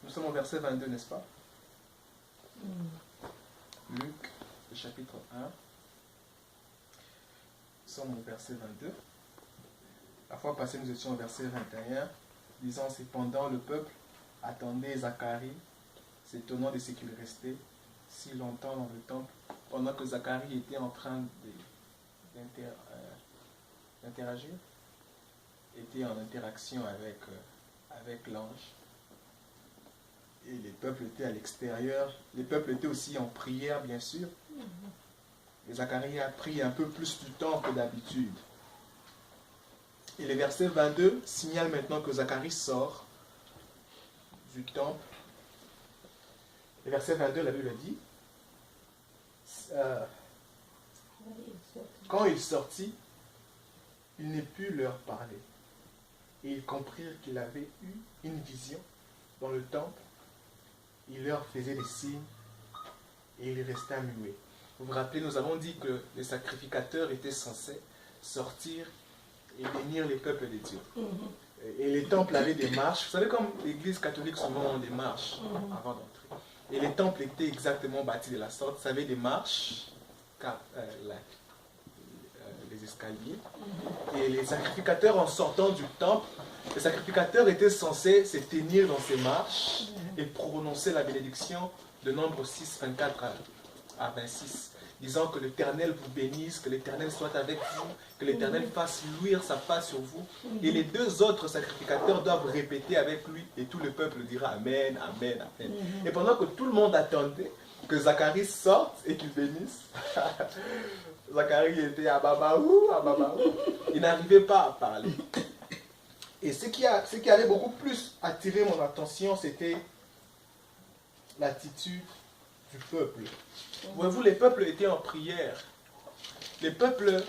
Nous sommes au verset 22, n'est-ce pas? Luc, le chapitre 1. Nous sommes au verset 22. La fois passée, nous étions au verset 21, disant, cependant, le peuple attendait Zacharie, s'étonnant de ce qu'il restait si longtemps dans le temple, pendant que Zacharie était en train d'interagir, était en interaction avec l'ange. Et les peuples étaient à l'extérieur. Les peuples étaient aussi en prière, bien sûr. Et Zacharie a pris un peu plus du temps que d'habitude. Et le verset 22 signale maintenant que Zacharie sort du temple. Le verset 22, la Bible dit, quand il sortit, il ne put leur parler. Et ils comprirent qu'il avait eu une vision dans le temple. Il leur faisait des signes et il restait muet. Vous vous rappelez, nous avons dit que les sacrificateurs étaient censés sortir et bénir les peuples de Dieu. Et les temples avaient des marches. Vous savez, comme l'église catholique souvent ont des marches avant d'entrer. Et les temples étaient exactement bâtis de la sorte. Ça avait des marches, les escaliers. Et les sacrificateurs, en sortant du temple, les sacrificateurs étaient censés se tenir dans ces marches et prononcer la bénédiction de Nombre 6, 24 à 26, disant que l'Éternel vous bénisse, que l'Éternel soit avec vous, que l'Éternel fasse luire sa face sur vous. Et les deux autres sacrificateurs doivent répéter avec lui et tout le peuple dira Amen, Amen, Amen. Et pendant que tout le monde attendait que Zacharie sorte et qu'il bénisse, Zacharie était à babaou, à babaou. Il n'arrivait pas à parler. Et ce qui avait beaucoup plus attiré mon attention, c'était l'attitude du peuple. Voyez-vous, les peuples étaient en prière. Les peuples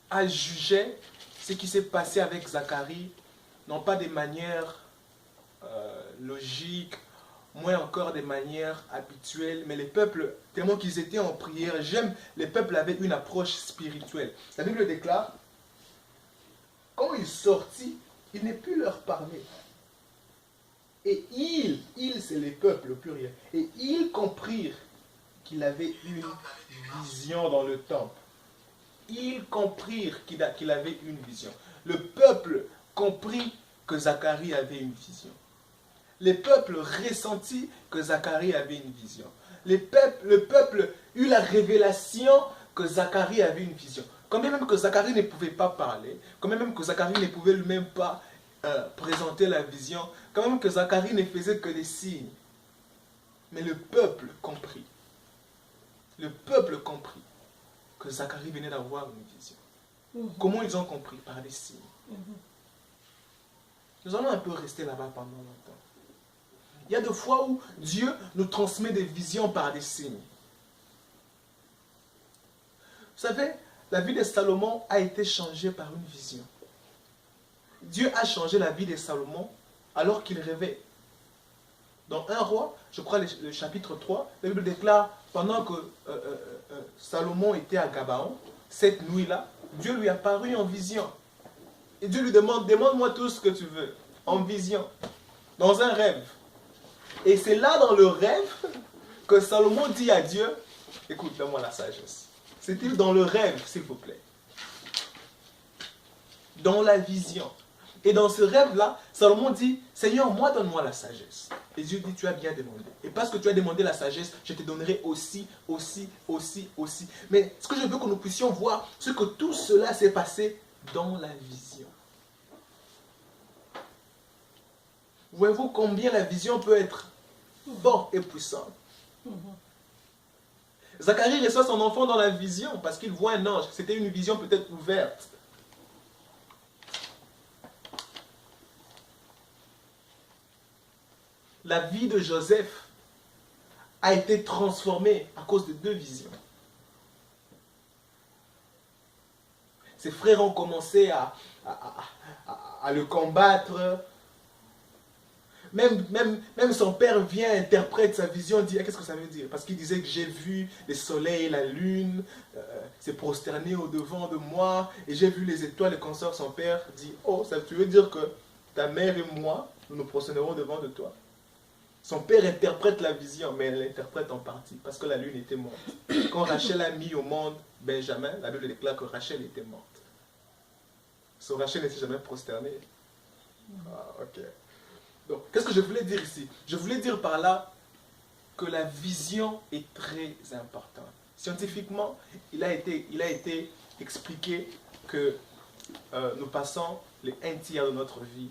a jugé ce qui s'est passé avec Zacharie, non pas des manières logiques, moins encore des manières habituelles, mais les peuples, tellement qu'ils étaient en prière, les peuples avaient une approche spirituelle. La Bible déclare, quand il sortit, il ne put leur parler. Et ils c'est les peuples au pluriel, et ils comprirent qu'il avait une vision dans le temple. Ils comprirent qu'il avait une vision. Le peuple comprit que Zacharie avait une vision. Le peuple ressentit que Zacharie avait une vision. Le peuple eut la révélation que Zacharie avait une vision. Quand même que Zacharie ne pouvait pas parler, quand même que Zacharie ne pouvait lui-même pas présenter la vision, quand même que Zacharie ne faisait que des signes. Mais le peuple comprit. Le peuple comprit que Zacharie venait d'avoir une vision. Comment ils ont compris? Par des signes. Nous allons un peu rester là-bas pendant longtemps. Il y a des fois où Dieu nous transmet des visions par des signes. Vous savez, la vie de Salomon a été changée par une vision. Dieu a changé la vie de Salomon alors qu'il rêvait. Dans 1 roi, je crois le chapitre 3, la Bible déclare, pendant que Salomon était à Gabaon, cette nuit-là, Dieu lui apparut en vision. Et Dieu lui demande, demande-moi tout ce que tu veux, en vision, dans un rêve. Et c'est là dans le rêve que Salomon dit à Dieu, écoute, donne-moi la sagesse. C'était dans le rêve, s'il vous plaît. Dans la vision. Et dans ce rêve-là, Salomon dit, Seigneur, moi donne-moi la sagesse. Et Dieu dit, tu as bien demandé. Et parce que tu as demandé la sagesse, je te donnerai aussi. Mais ce que je veux que nous puissions voir, c'est que tout cela s'est passé dans la vision. Voyez-vous combien la vision peut être forte et puissante. Zacharie reçoit son enfant dans la vision parce qu'il voit un ange. C'était une vision peut-être ouverte. La vie de Joseph a été transformée à cause de 2 visions. Ses frères ont commencé à le combattre. Même son père vient, interprète sa vision, dit qu'est-ce que ça veut dire? Parce qu'il disait que j'ai vu le soleil et la lune se prosterner au-devant de moi, et j'ai vu les étoiles et consorts. Son père dit, oh, ça veut dire que ta mère et moi, nous nous prosternerons devant de toi. Son père interprète la vision, mais elle l'interprète en partie, parce que la lune était morte. Quand Rachel a mis au monde Benjamin, la Bible déclare que Rachel était morte. So Rachel ne s'est jamais prosternée. Ah, ok. Donc, qu'est-ce que je voulais dire ici? Je voulais dire par là que la vision est très importante. Scientifiquement, il a été expliqué que nous passons les 1/3 de notre vie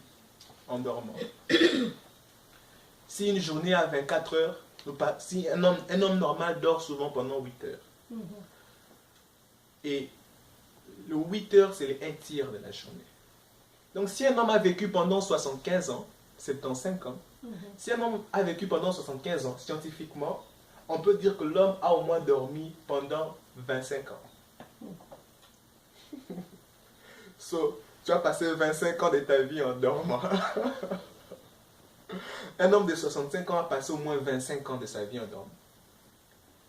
en dormant. Si une journée a 24 heures, si un homme normal dort souvent pendant 8 heures. Et le 8 heures, c'est les 1/3 de la journée. Donc si un homme a vécu pendant 75 ans, 75 ans, si un homme a vécu pendant 75 ans, scientifiquement, on peut dire que l'homme a au moins dormi pendant 25 ans. So, tu as passé 25 ans de ta vie en dormant. Un homme de 65 ans a passé au moins 25 ans de sa vie en dormant.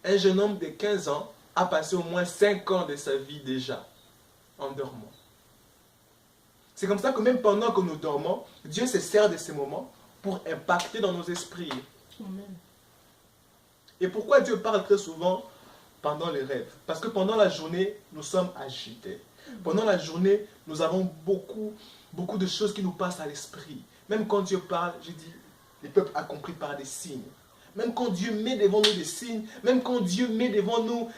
Un jeune homme de 15 ans a passé au moins 5 ans de sa vie déjà en dormant. C'est comme ça que même pendant que nous dormons, Dieu se sert de ces moments pour impacter dans nos esprits. Amen. Et pourquoi Dieu parle très souvent pendant les rêves? Parce que pendant la journée, nous sommes agités. Pendant la journée, nous avons beaucoup de choses qui nous passent à l'esprit. Même quand Dieu parle, je dis, les peuples accomplis par des signes. Même quand Dieu met devant nous des signes, même quand Dieu met devant nous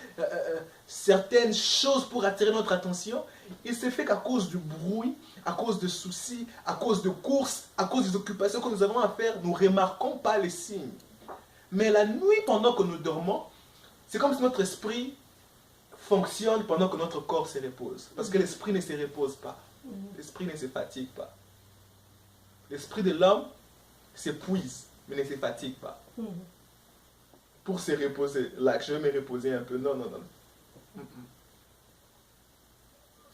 certaines choses pour attirer notre attention, il se fait qu'à cause du bruit, à cause de soucis, à cause de courses, à cause des occupations que nous avons à faire, nous ne remarquons pas les signes. Mais la nuit, pendant que nous dormons, c'est comme si notre esprit fonctionne pendant que notre corps se repose. Parce que l'esprit ne se repose pas. L'esprit ne se fatigue pas. L'esprit de l'homme s'épuise, mais ne se fatigue pas. Pour se reposer. Là, je vais me reposer un peu. Non.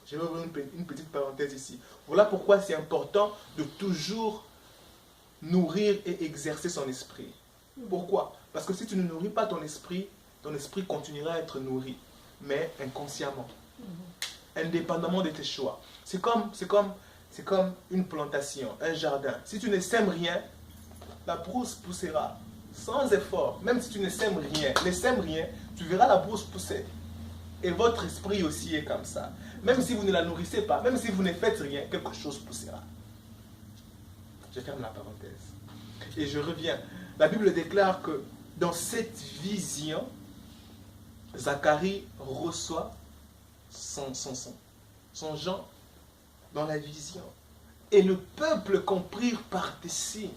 Je vais ouvrir une petite parenthèse ici. Voilà pourquoi c'est important de toujours nourrir et exercer son esprit. Pourquoi? Parce que si tu ne nourris pas ton esprit continuera à être nourri, mais inconsciemment, indépendamment de tes choix. C'est comme une plantation, un jardin. Si tu ne sèmes rien, la brousse poussera sans effort. Même si tu ne sèmes rien, tu verras la brousse pousser. Et votre esprit aussi est comme ça. Même si vous ne la nourrissez pas, même si vous ne faites rien, quelque chose poussera. Je ferme la parenthèse. Et je reviens. La Bible déclare que dans cette vision, Zacharie reçoit son Jean dans la vision. Et le peuple comprirent par des signes.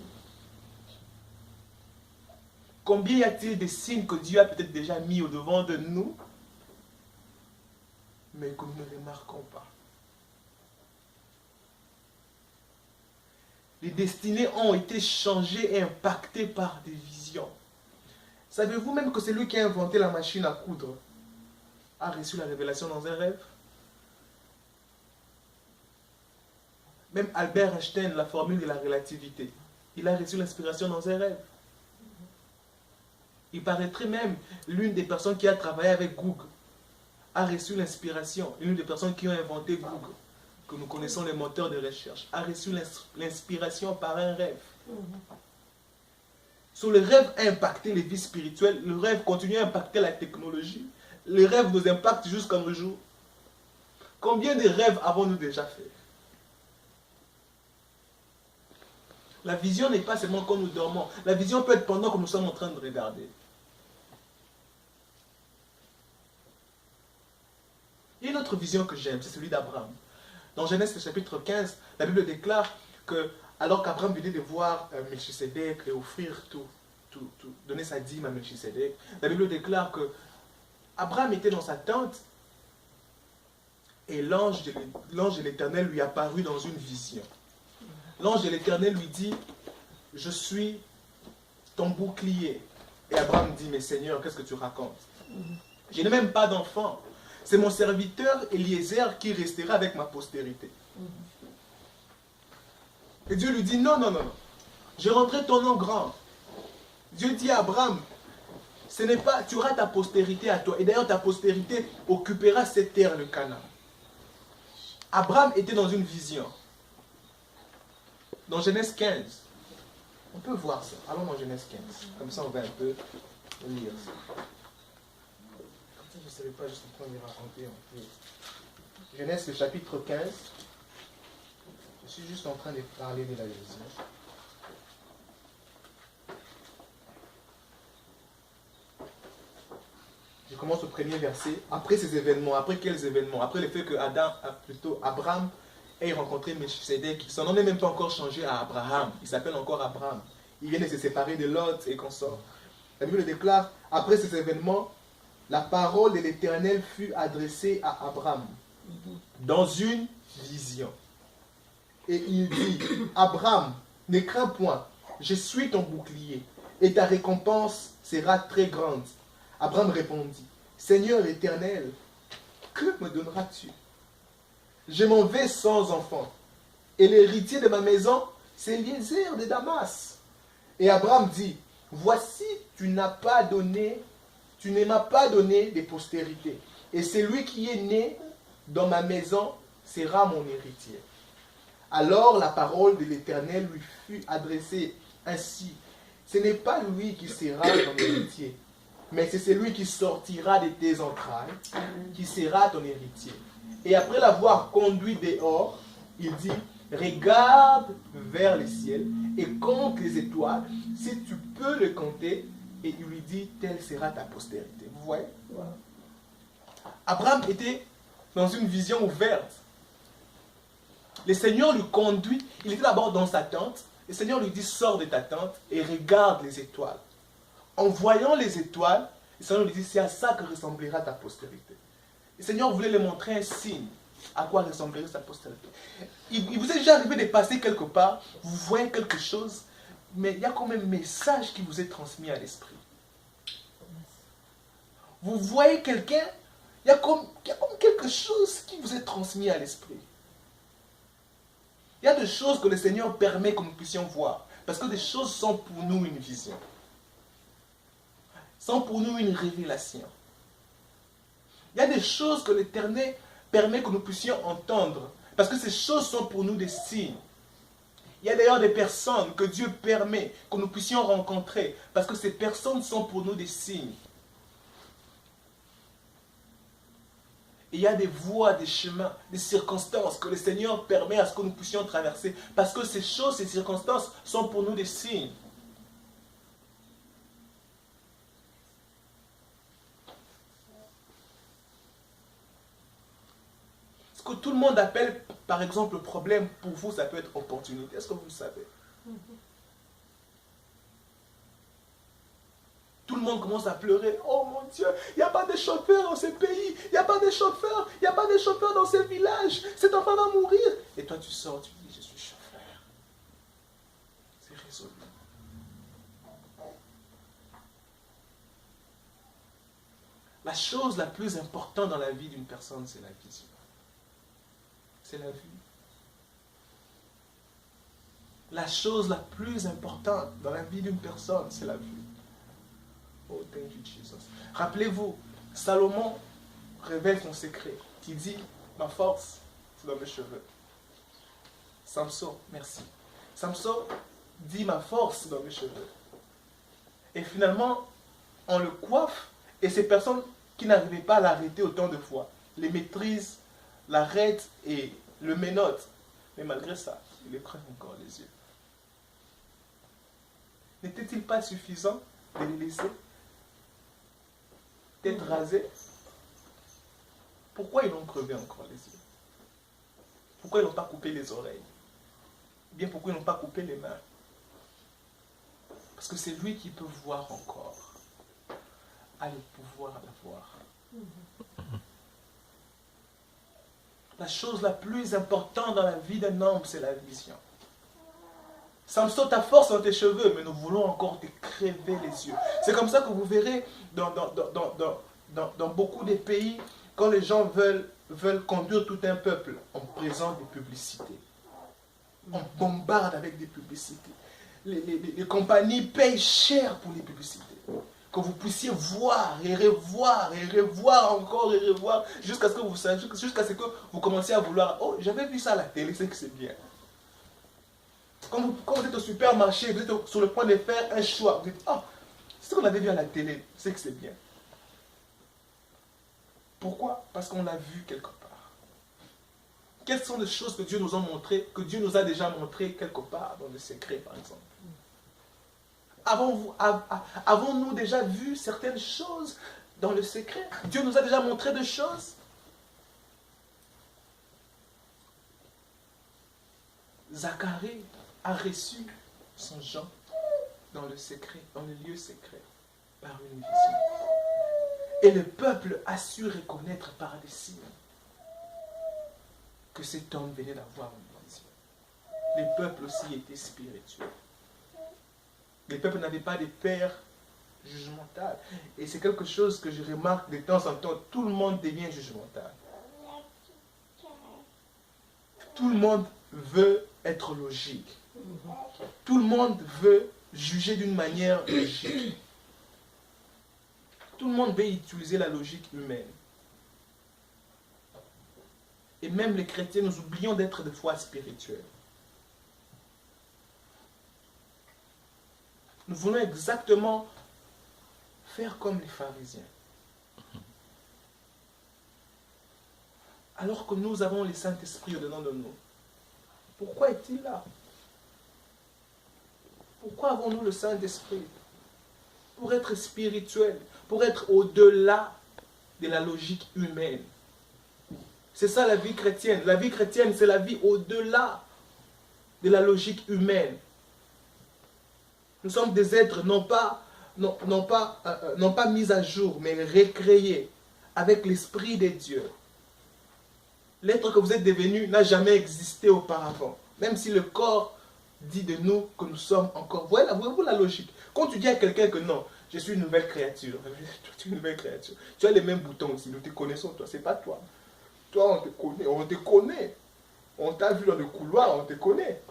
Combien y a-t-il de signes que Dieu a peut-être déjà mis au-devant de nous, mais que nous ne remarquons pas? Les destinées ont été changées et impactées par des visions. Savez-vous même que celui qui a inventé la machine à coudre a reçu la révélation dans un rêve? Même Albert Einstein, la formule de la relativité, il a reçu l'inspiration dans un rêve. Il paraîtrait même, l'une des personnes qui a travaillé avec Google a reçu l'inspiration. L'une des personnes qui ont inventé Google, que nous connaissons les moteurs de recherche, a reçu l'inspiration par un rêve. So, le rêve a impacté les vies spirituelles, le rêve continue à impacter la technologie, le rêve nous impacte jusqu'à nos jours. Combien de rêves avons-nous déjà fait? La vision n'est pas seulement quand nous dormons. La vision peut être pendant que nous sommes en train de regarder. Il y a une autre vision que j'aime, c'est celui d'Abraham. Dans Genèse chapitre 15, la Bible déclare que, alors qu'Abraham venait de voir Melchisédek et offrir donner sa dîme à Melchisédek, la Bible déclare que Abraham était dans sa tente et l'ange de l'Éternel lui apparut dans une vision. L'ange de l'Éternel lui dit, je suis ton bouclier. Et Abraham dit, mais Seigneur, qu'est-ce que tu racontes? Je n'ai même pas d'enfant. C'est mon serviteur Eliezer qui restera avec ma postérité. Et Dieu lui dit, non. Je rendrai ton nom grand. Dieu dit à Abraham, ce n'est pas, tu auras ta postérité à toi. Et d'ailleurs, ta postérité occupera cette terre, le Canaan. Abraham était dans une vision. Dans Genèse 15, peut voir ça. Allons dans Genèse 15. Comme ça, on va un peu lire ça. Comme ça, je ne savais pas, juste en train de raconter un peu. Genèse, le chapitre 15. Je suis juste en train de parler de la vision. Je commence au premier verset. Après ces événements, après quels événements? Après le fait que Abraham ait rencontré Melchisedec, son nom n'est même pas encore changé à Abraham. Il s'appelle encore Abraham. Il vient de se séparer de Lot et consort. La Bible déclare, après ces événements, la parole de l'Éternel fut adressée à Abraham dans une vision. Et il dit, Abraham, ne crains point, je suis ton bouclier, et ta récompense sera très grande. Abraham répondit, Seigneur l'Éternel, que me donneras-tu? Je m'en vais sans enfant, et l'héritier de ma maison, c'est Eliezer de Damas. Et Abraham dit, voici, tu ne m'as pas donné de postérité, et celui qui est né dans ma maison sera mon héritier. Alors la parole de l'Éternel lui fut adressée ainsi, ce n'est pas lui qui sera ton héritier, mais c'est celui qui sortira de tes entrailles, qui sera ton héritier. Et après l'avoir conduit dehors, il dit, regarde vers le ciel et compte les étoiles, si tu peux le compter. Et il lui dit, telle sera ta postérité. Vous voyez? Abraham était dans une vision ouverte. Le Seigneur lui conduit, il était d'abord dans sa tente. Le Seigneur lui dit, sors de ta tente et regarde les étoiles. En voyant les étoiles, le Seigneur lui dit, c'est à ça que ressemblera ta postérité. Le Seigneur voulait lui montrer un signe à quoi ressemblerait sa postérité. Il vous est déjà arrivé de passer quelque part, vous voyez quelque chose, mais il y a comme un message qui vous est transmis à l'esprit. Vous voyez quelqu'un, il y a comme quelque chose qui vous est transmis à l'esprit. Il y a des choses que le Seigneur permet que nous puissions voir. Parce que des choses sont pour nous une vision. Sont pour nous une révélation. Il y a des choses que l'Éternel permet que nous puissions entendre. Parce que ces choses sont pour nous des signes. Il y a d'ailleurs des personnes que Dieu permet que nous puissions rencontrer. Parce que ces personnes sont pour nous des signes. Et il y a des voies, des chemins, des circonstances que le Seigneur permet à ce que nous puissions traverser. Parce que ces choses, ces circonstances sont pour nous des signes. Ce que tout le monde appelle, par exemple, problème, pour vous, ça peut être opportunité. Est-ce que vous le savez? Tout le monde commence à pleurer. Oh mon Dieu, il n'y a pas de chauffeur dans ce pays. Il n'y a pas de chauffeur. Il n'y a pas de chauffeur dans ce village. Cet enfant va mourir. Et toi, tu sors, tu dis, je suis chauffeur. C'est résolu. La chose la plus importante dans la vie d'une personne, c'est la vision. C'est la vue. La chose la plus importante dans la vie d'une personne, c'est la vue. Oh, thank you, Jesus. Rappelez-vous, Salomon révèle son secret, qui dit, ma force, c'est dans mes cheveux. Samson, merci. Samson dit, ma force, c'est dans mes cheveux. Et finalement, on le coiffe, et ces personnes qui n'arrivaient pas à l'arrêter autant de fois, les maîtrisent, l'arrêtent et le ménotent. Mais malgré ça, il les crève encore les yeux. N'était-il pas suffisant de les laisser d'être rasés? Pourquoi ils l'ont crevé encore les yeux? Pourquoi ils n'ont pas coupé les oreilles? Ou bien pourquoi ils n'ont pas coupé les mains? Parce que c'est lui qui peut voir encore, a le pouvoir de voir. La chose la plus importante dans la vie d'un homme, c'est la vision. Samson, ta force dans tes cheveux, mais nous voulons encore te crever les yeux. C'est comme ça que vous verrez dans beaucoup de pays, quand les gens veulent conduire tout un peuple, on présente des publicités. On bombarde avec des publicités. Les compagnies payent cher pour les publicités. Que vous puissiez voir et revoir encore et revoir jusqu'à ce que vous commenciez à vouloir. Oh, j'avais vu ça à la télé, c'est que c'est bien. Quand vous êtes au supermarché, vous êtes sur le point de faire un choix, vous dites, oh, c'est ce qu'on avait vu à la télé, c'est que c'est bien. Pourquoi? Parce qu'on l'a vu quelque part. Quelles sont les choses que Dieu nous a montrées, que Dieu nous a déjà montrées quelque part dans le secret, par exemple? Avons-nous déjà vu certaines choses dans le secret? Dieu nous a déjà montré des choses? Zacharie a reçu son Jean dans le secret, dans le lieu secret, par une vision. Et le peuple a su reconnaître par des signes que cet homme venait d'avoir une vision. Les peuples aussi étaient spirituels. Les peuples n'avaient pas de père jugemental. Et c'est quelque chose que je remarque de temps en temps. Tout le monde devient jugemental. Tout le monde veut être logique. Tout le monde veut juger d'une manière logique. Tout le monde veut utiliser la logique humaine. Et même les chrétiens, nous oublions d'être de foi spirituelle. Nous voulons exactement faire comme les pharisiens. Alors que nous avons le Saint-Esprit au-dedans de nous. Pourquoi est-il là? Pourquoi avons-nous le Saint-Esprit? Pour être spirituel, pour être au-delà de la logique humaine. C'est ça la vie chrétienne. La vie chrétienne, c'est la vie au-delà de la logique humaine. Nous sommes des êtres non pas mis à jour, mais recréés avec l'Esprit de Dieu. L'être que vous êtes devenu n'a jamais existé auparavant. Même si le corps dit de nous que nous sommes encore. Voyez-vous la logique. Quand tu dis à quelqu'un que non, je suis une nouvelle créature. Tu es une nouvelle créature. Tu as les mêmes boutons aussi. Nous te connaissons, toi. C'est pas toi. Toi, on te connaît. On te connaît. On t'a vu dans le couloir, on te connaît.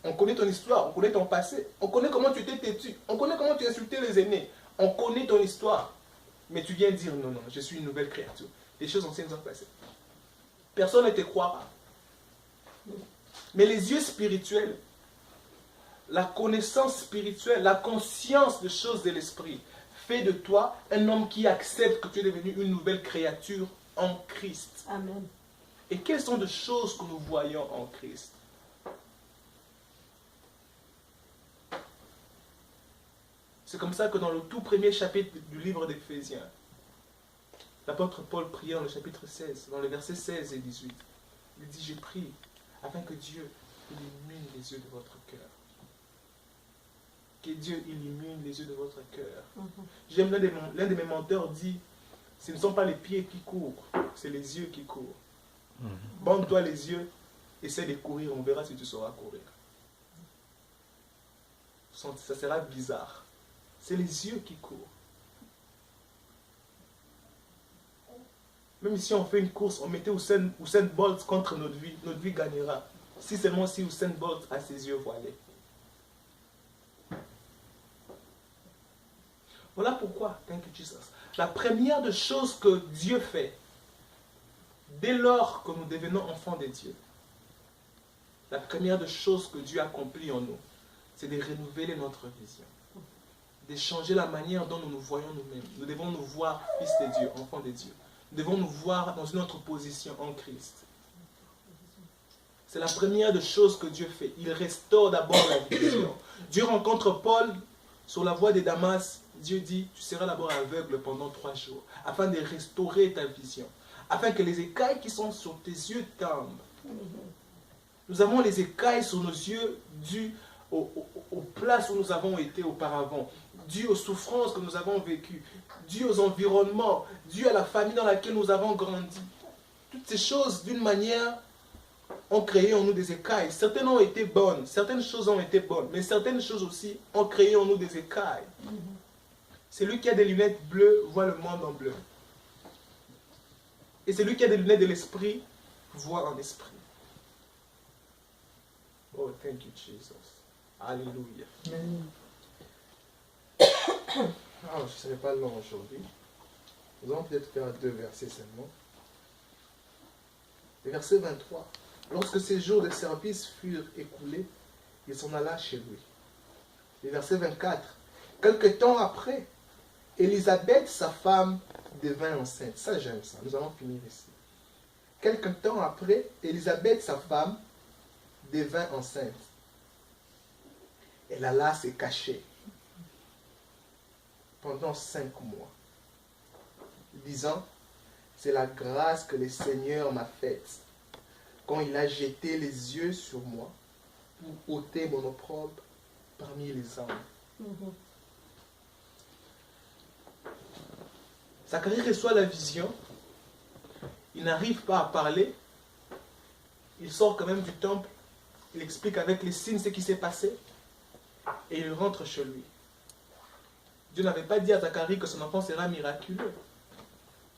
On connaît ton histoire, on connaît ton passé. On connaît comment tu t'es têtu. On connaît comment tu insultais les aînés. On connaît ton histoire. Mais tu viens dire non, non, je suis une nouvelle créature. Les choses anciennes sont passées. Personne ne te croira. Mais les yeux spirituels, la connaissance spirituelle, la conscience des choses de l'esprit, fait de toi un homme qui accepte que tu es devenu une nouvelle créature en Christ. Amen. Et quelles sont les choses que nous voyons en Christ? C'est comme ça que dans le tout premier chapitre du livre d'Éphésiens, l'apôtre Paul priait dans le chapitre 16, dans les versets 16 et 18. Il dit, je prie afin que Dieu illumine les yeux de votre cœur. Que Dieu illumine les yeux de votre cœur. J'aime l'un de mes menteurs dit, ce ne sont pas les pieds qui courent, c'est les yeux qui courent. Bande-toi les yeux, essaie de courir, on verra si tu sauras courir. Ça sera bizarre. C'est les yeux qui courent. Même si on fait une course, on mettait Usain Bolt contre notre vie gagnera. Si seulement si Usain Bolt a ses yeux voilés. Voilà pourquoi, thank you Jesus, la première des choses que Dieu fait, dès lors que nous devenons enfants de Dieu, la première des choses que Dieu accomplit en nous, c'est de renouveler notre vision. De changer la manière dont nous nous voyons nous-mêmes. Nous devons nous voir fils de Dieu, enfants de Dieu. Nous devons nous voir dans une autre position en Christ. C'est la première des choses que Dieu fait. Il restaure d'abord la vision. Dieu rencontre Paul sur la voie de Damas. Dieu dit, tu seras d'abord aveugle pendant 3 jours, afin de restaurer ta vision, afin que les écailles qui sont sur tes yeux tombent. Nous avons les écailles sur nos yeux dues aux places où nous avons été auparavant, dû aux souffrances que nous avons vécues, dû aux environnements, dû à la famille dans laquelle nous avons grandi. Toutes ces choses, d'une manière, ont créé en nous des écailles. Certaines ont été bonnes, certaines choses ont été bonnes, mais certaines choses aussi ont créé en nous des écailles. Celui qui a des lunettes bleues voit le monde en bleu. Et celui qui a des lunettes de l'esprit voit en esprit. Oh, thank you, Jesus. Alléluia. Ah, je ne serai pas long aujourd'hui. Nous allons peut-être faire 2 versets seulement. Le verset 23. Lorsque ces jours de service furent écoulés, Il s'en alla chez lui. Le verset 24. Quelque temps après, Élisabeth, sa femme, devint enceinte. Ça, j'aime ça. Nous allons finir ici. Quelque temps après, Élisabeth, sa femme, devint enceinte. Elle alla se cacher pendant 5 mois, disant, c'est la grâce que le Seigneur m'a faite quand il a jeté les yeux sur moi pour ôter mon opprobre parmi les hommes. Zacharie reçoit la vision, il n'arrive pas à parler, il sort quand même du temple, il explique avec les signes ce qui s'est passé, et il rentre chez lui. Dieu n'avait pas dit à Zacharie que son enfant sera miraculeux.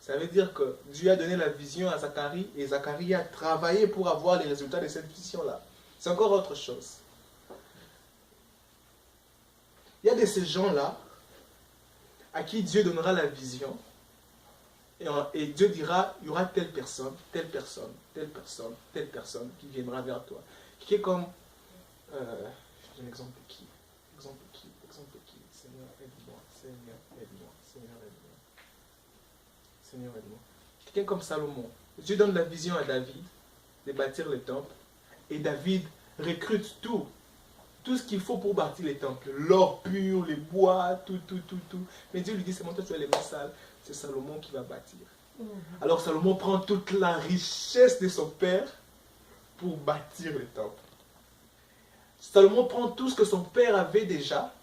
Ça veut dire que Dieu a donné la vision à Zacharie, et Zacharie a travaillé pour avoir les résultats de cette vision-là. C'est encore autre chose. Il y a de ces gens-là à qui Dieu donnera la vision, et Dieu dira, il y aura telle personne, telle personne, telle personne, telle personne qui viendra vers toi. Qui est comme, je donne un exemple de qui? Exemple de qui? Seigneur, aide-moi, Seigneur, aide-moi, Seigneur, aide-moi. Seigneur, aide-moi. Quelqu'un comme Salomon. Dieu donne la vision à David de bâtir le temple, et David recrute tout ce qu'il faut pour bâtir les temples. L'or pur, les bois, tout. Mais Dieu lui dit, c'est moi, toi tu as les mains sales. C'est Salomon qui va bâtir. Alors Salomon prend toute la richesse de son père pour bâtir le temple. Salomon prend tout ce que son père avait déjà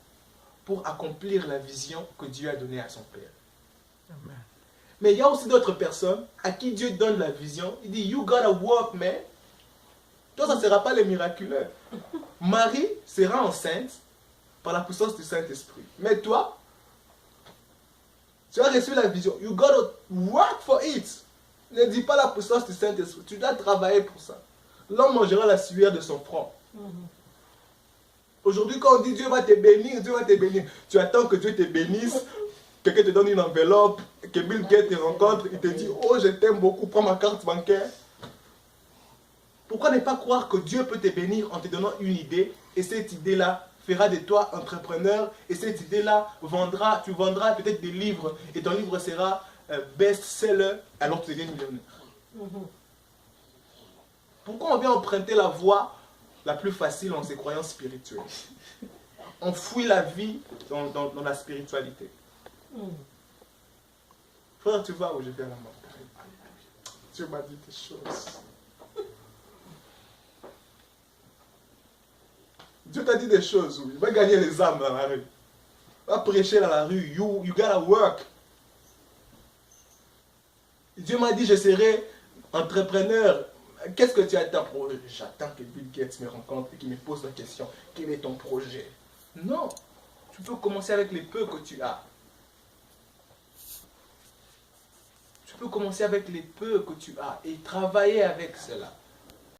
pour accomplir la vision que Dieu a donnée à son père. Amen. Mais il y a aussi d'autres personnes à qui Dieu donne la vision. Il dit, you gotta work, man. Toi, ça ne sera pas les miraculeux. Marie sera enceinte par la puissance du Saint-Esprit. Mais toi, tu as reçu la vision. You gotta work for it. Ne dis pas la puissance du Saint-Esprit. Tu dois travailler pour ça. L'homme mangera la sueur de son front. Aujourd'hui, quand on dit Dieu va te bénir, Dieu va te bénir. Tu attends que Dieu te bénisse. Quelqu'un te donne une enveloppe, que Bill Gates te rencontre, il te dit, oh, je t'aime beaucoup, prends ma carte bancaire. Pourquoi ne pas croire que Dieu peut te bénir en te donnant une idée, et cette idée-là fera de toi entrepreneur, et cette idée-là tu vendras peut-être des livres, et ton livre sera best-seller, alors que tu deviens millionnaire. Pourquoi on vient emprunter la voie la plus facile en ses croyances spirituelles? On fuit la vie dans la spiritualité. Frère, tu vois où je viens à la mort. Dieu m'a dit des choses. Dieu t'a dit des choses. Il va gagner les âmes dans la rue. Il va prêcher dans la rue. You gotta work. Dieu m'a dit, je serai entrepreneur. Qu'est-ce que tu attends? J'attends que Bill Gates me rencontre et qu'il me pose la question. Quel est ton projet? Non. Tu peux commencer avec les peu que tu as. Tu peux commencer avec les peu que tu as et travailler avec cela.